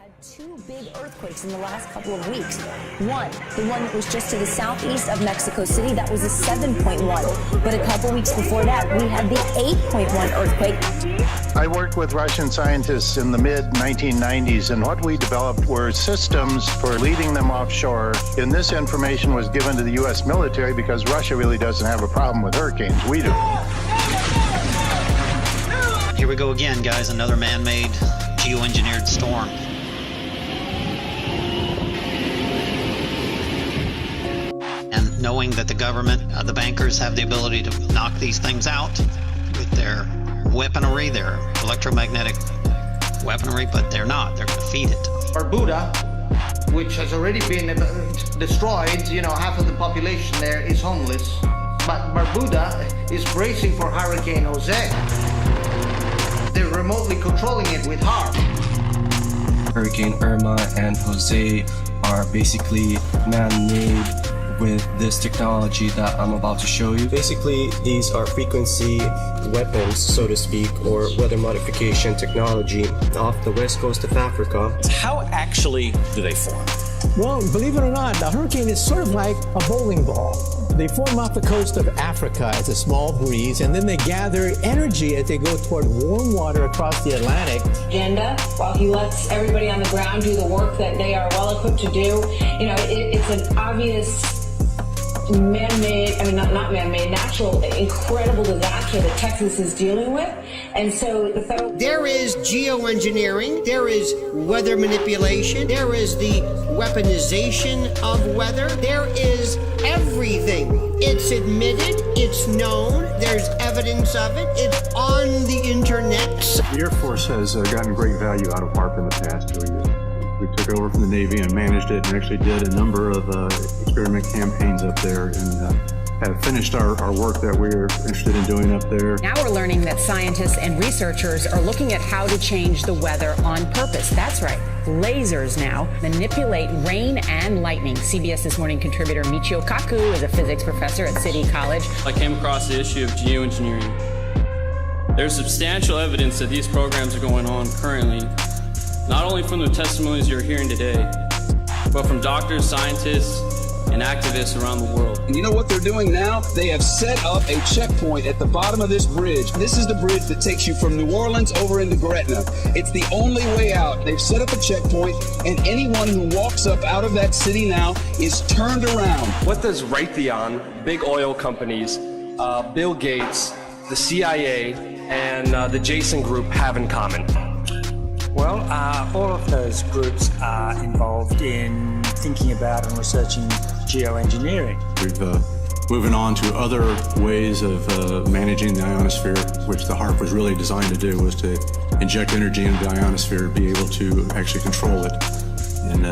had two big earthquakes in the last couple of weeks. The one that was just to the southeast of Mexico City, that was a 7.1. But a couple weeks before that, we had the 8.1 earthquake. I worked with Russian scientists in the mid-1990s, and what we developed were systems for leading them offshore. And this information was given to the U.S. military because Russia really doesn't have a problem with hurricanes. We do. Here we go again, guys. Another man-made, geoengineered storm. And knowing that the government, the bankers have the ability to knock these things out with their weaponry, their electromagnetic weaponry, but they're not. They're going to feed it. Barbuda, which has already been destroyed, half of the population there is homeless. But Barbuda is bracing for Hurricane Jose. They're remotely controlling it with HARP. Hurricane Irma and Jose are basically man-made with this technology that I'm about to show you. Basically, these are frequency weapons, so to speak, or weather modification technology off the west coast of Africa. How actually do they form? Well, believe it or not, a hurricane is sort of like a bowling ball. They form off the coast of Africa as a small breeze, and then they gather energy as they go toward warm water across the Atlantic. Agenda, while he lets everybody on the ground do the work that they are well equipped to do, it's an obvious man-made, not man-made, natural, incredible disaster that Texas is dealing with. And so the federal... There is geoengineering, there is weather manipulation, there is the weaponization of weather, there is everything. It's admitted, it's known, there's evidence of it, it's on the internet. The Air Force has gotten great value out of HARP in the past 2 years. We took over from the Navy and managed it and actually did a number of experiment campaigns up there and have finished our work that we're interested in doing up there. Now we're learning that scientists and researchers are looking at how to change the weather on purpose. That's right. Lasers now manipulate rain and lightning. CBS This Morning contributor Michio Kaku is a physics professor at City College. I came across the issue of geoengineering. There's substantial evidence that these programs are going on currently, not only from the testimonies you're hearing today, but from doctors, scientists, and activists around the world. And you know what they're doing now? They have set up a checkpoint at the bottom of this bridge. This is the bridge that takes you from New Orleans over into Gretna. It's the only way out. They've set up a checkpoint, and anyone who walks up out of that city now is turned around. What does Raytheon, big oil companies, Bill Gates, the CIA, and the Jason Group have in common? Well, all of those groups are involved in thinking about and researching geoengineering. We've moving on to other ways of managing the ionosphere, which the HARP was really designed to do, was to inject energy into the ionosphere, be able to actually control it.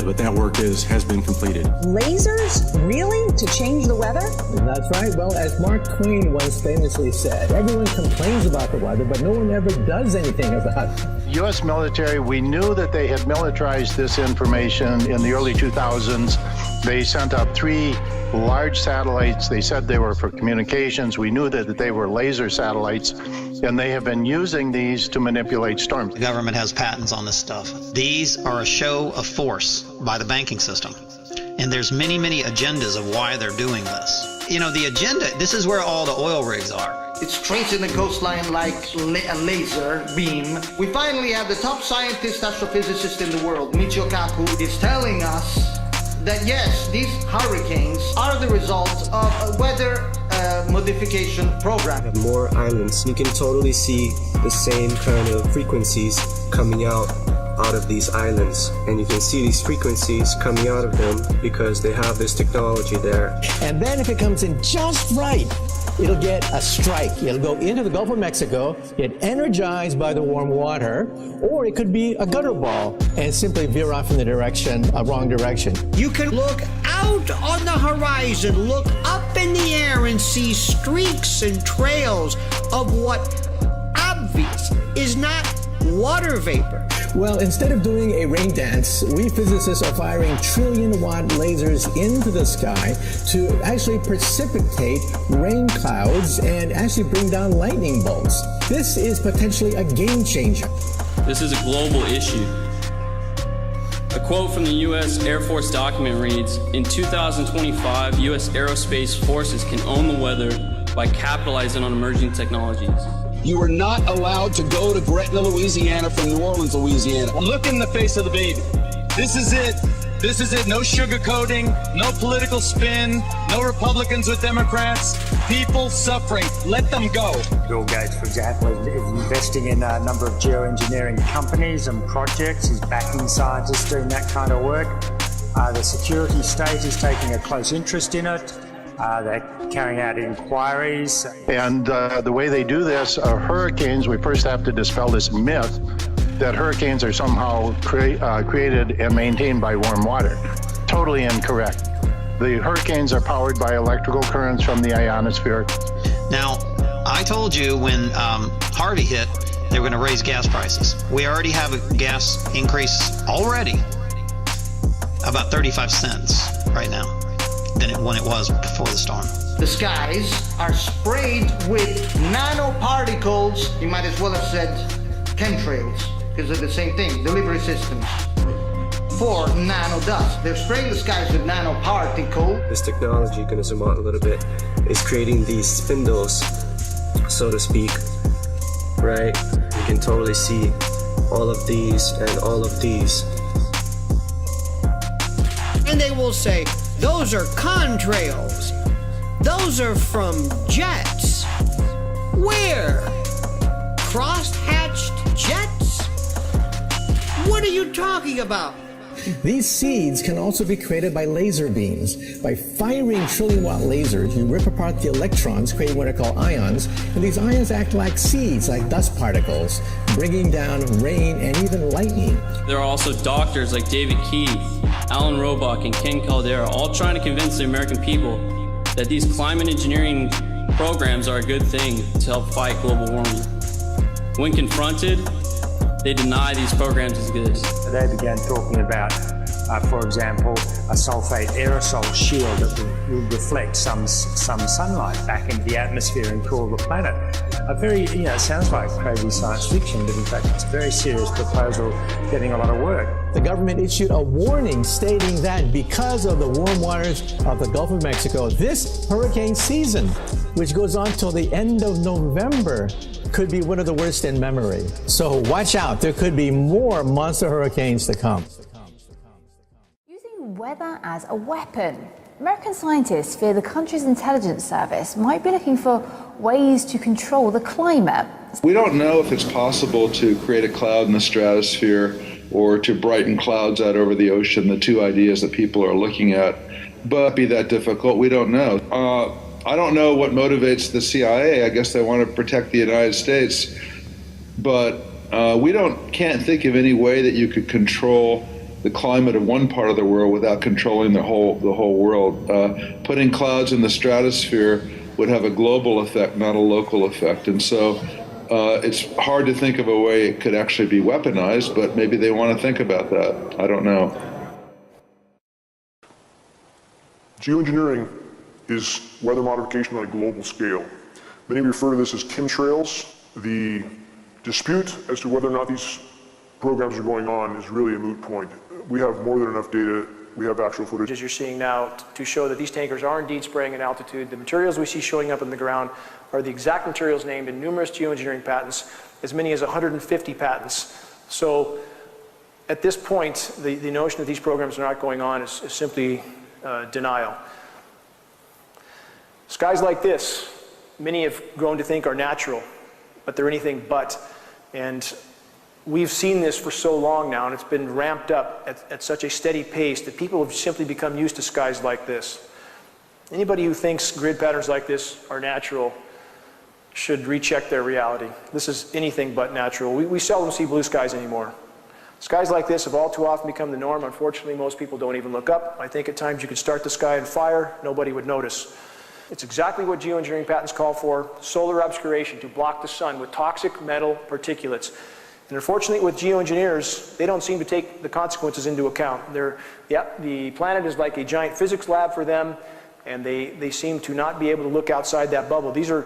But that work has been completed. Lasers? Really? To change the weather? That's right. Well, as Mark Twain once famously said, everyone complains about the weather, but no one ever does anything about it. U.S. military, we knew that they had militarized this information in the early 2000s. They sent up 3 large satellites. They said they were for communications. We knew that they were laser satellites, and they have been using these to manipulate storms. The government has patents on this stuff. These are a show of force by the banking system. And there's many, many agendas of why they're doing this. The agenda, this is where all the oil rigs are. It's tracing the coastline like a laser beam. We finally have the top scientist astrophysicist in the world, Michio Kaku, is telling us that yes, these hurricanes are the result of a weather modification program. More islands. You can totally see the same kind of frequencies coming out of these islands, and you can see these frequencies coming out of them because they have this technology there. And then if it comes in just right, it'll get a strike. It'll go into the Gulf of Mexico, get energized by the warm water, or it could be a gutter ball and simply veer off in the wrong direction. You can look out on the horizon, look up in the air and see streaks and trails of what obvious is not water vapor. Well, instead of doing a rain dance, we physicists are firing trillion-watt lasers into the sky to actually precipitate rain clouds and actually bring down lightning bolts. This is potentially a game changer. This is a global issue. quote from the U.S. Air Force document reads, in 2025, U.S. Aerospace Forces can own the weather by capitalizing on emerging technologies. You are not allowed to go to Gretna, Louisiana from New Orleans, Louisiana. Look in the face of the baby. This is it. This is it. No sugarcoating, no political spin, no Republicans with Democrats. People suffering. Let them go. Bill Gates, for example, is investing in a number of geoengineering companies and projects. He's backing scientists doing that kind of work. The security state is taking a close interest in it. They're carrying out inquiries. And the way they do this, hurricanes, we first have to dispel this myth that hurricanes are somehow created and maintained by warm water. Totally incorrect. The hurricanes are powered by electrical currents from the ionosphere. Now, I told you when Harvey hit, they were going to raise gas prices. We already have a gas increase already, about 35 cents right now than when it was before the storm. The skies are sprayed with nanoparticles. You might as well have said chemtrails, because they're the same thing, delivery systems for nano dust. They're spraying the skies with nanoparticle. This technology, gonna zoom out a little bit, is creating these spindles, so to speak, right? You can totally see all of these and all of these. And they will say, those are contrails. Those are from jets. Where? Cross-hatched jets? What are you talking about? These seeds can also be created by laser beams. By firing trillion-watt lasers, you rip apart the electrons, creating what are called ions, and these ions act like seeds, like dust particles, bringing down rain and even lightning. There are also doctors like David Keith, Alan Roebuck, and Ken Caldera, all trying to convince the American people that these climate engineering programs are a good thing to help fight global warming. When confronted, they deny these programs exist. They began talking about, for example, a sulfate aerosol shield that would reflect some sunlight back into the atmosphere and cool the planet. A very, it sounds like crazy science fiction, but in fact it's a very serious proposal getting a lot of work. The government issued a warning stating that because of the warm waters of the Gulf of Mexico, this hurricane season, which goes on till the end of November, could be one of the worst in memory. So watch out, there could be more monster hurricanes to come. Using weather as a weapon. American scientists fear the country's intelligence service might be looking for ways to control the climate. We don't know if it's possible to create a cloud in the stratosphere or to brighten clouds out over the ocean, the two ideas that people are looking at. But be that difficult, we don't know. I don't know what motivates the CIA. I guess they want to protect the United States. But we can't think of any way that you could control the climate of one part of the world without controlling the whole world. Putting clouds in the stratosphere would have a global effect, not a local effect. And so it's hard to think of a way it could actually be weaponized, but maybe they want to think about that. I don't know. Geoengineering is weather modification on a global scale. Many refer to this as chemtrails. The dispute as to whether or not these programs are going on is really a moot point. We have more than enough data. We have actual footage. As you're seeing now to show that these tankers are indeed spraying at altitude. The materials we see showing up in the ground are the exact materials named in numerous geoengineering patents, as many as 150 patents. So at this point, the notion that these programs are not going on is simply denial. Skies like this, many have grown to think are natural, but they're anything but. And we've seen this for so long now, and it's been ramped up at such a steady pace that people have simply become used to skies like this. Anybody who thinks grid patterns like this are natural should recheck their reality. This is anything but natural. We seldom see blue skies anymore. Skies like this have all too often become the norm. Unfortunately, most people don't even look up. I think at times you could start the sky on fire, nobody would notice. It's exactly what geoengineering patents call for: solar obscuration, to block the sun with toxic metal particulates. And unfortunately, with geoengineers, they don't seem to take the consequences into account. The planet is like a giant physics lab for them, and they seem to not be able to look outside that bubble. These are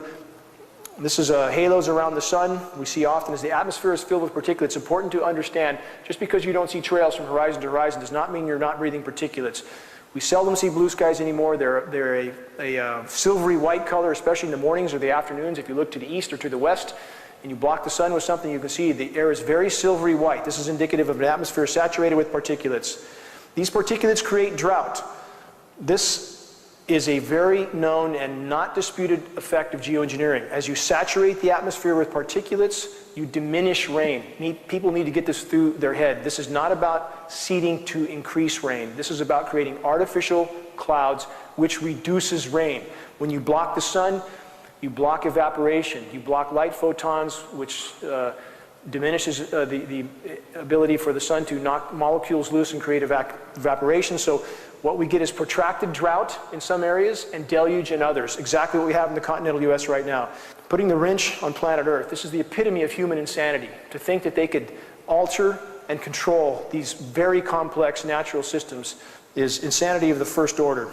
This is halos around the sun. We see often as the atmosphere is filled with particulates. It's important to understand just because you don't see trails from horizon to horizon does not mean you're not breathing particulates. We seldom see blue skies anymore. They're a silvery white color, especially in the mornings or the afternoons. If you look to the east or to the west and you block the sun with something, you can see the air is very silvery white. This is indicative of an atmosphere saturated with particulates. These particulates create drought. This is a very known and not disputed effect of geoengineering. As you saturate the atmosphere with particulates, you diminish rain. People need to get this through their head. This is not about seeding to increase rain. This is about creating artificial clouds, which reduces rain. When you block the sun, you block evaporation. You block light photons, which diminishes the ability for the sun to knock molecules loose and create evaporation. So what we get is protracted drought in some areas and deluge in others. Exactly what we have in the continental US right now. Putting the wrench on planet Earth, this is the epitome of human insanity. To think that they could alter and control these very complex natural systems is insanity of the first order.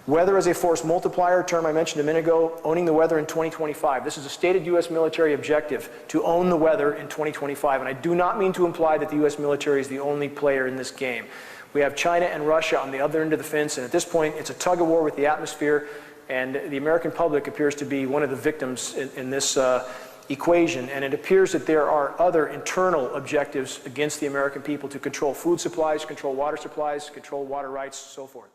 Weather as a force multiplier, term I mentioned a minute ago, owning the weather in 2025. This is a stated U.S. military objective, to own the weather in 2025. And I do not mean to imply that the U.S. military is the only player in this game. We have China and Russia on the other end of the fence, and at this point, it's a tug-of-war with the atmosphere, and the American public appears to be one of the victims in this equation. And it appears that there are other internal objectives against the American people to control food supplies, control water supplies, control water rights, so forth.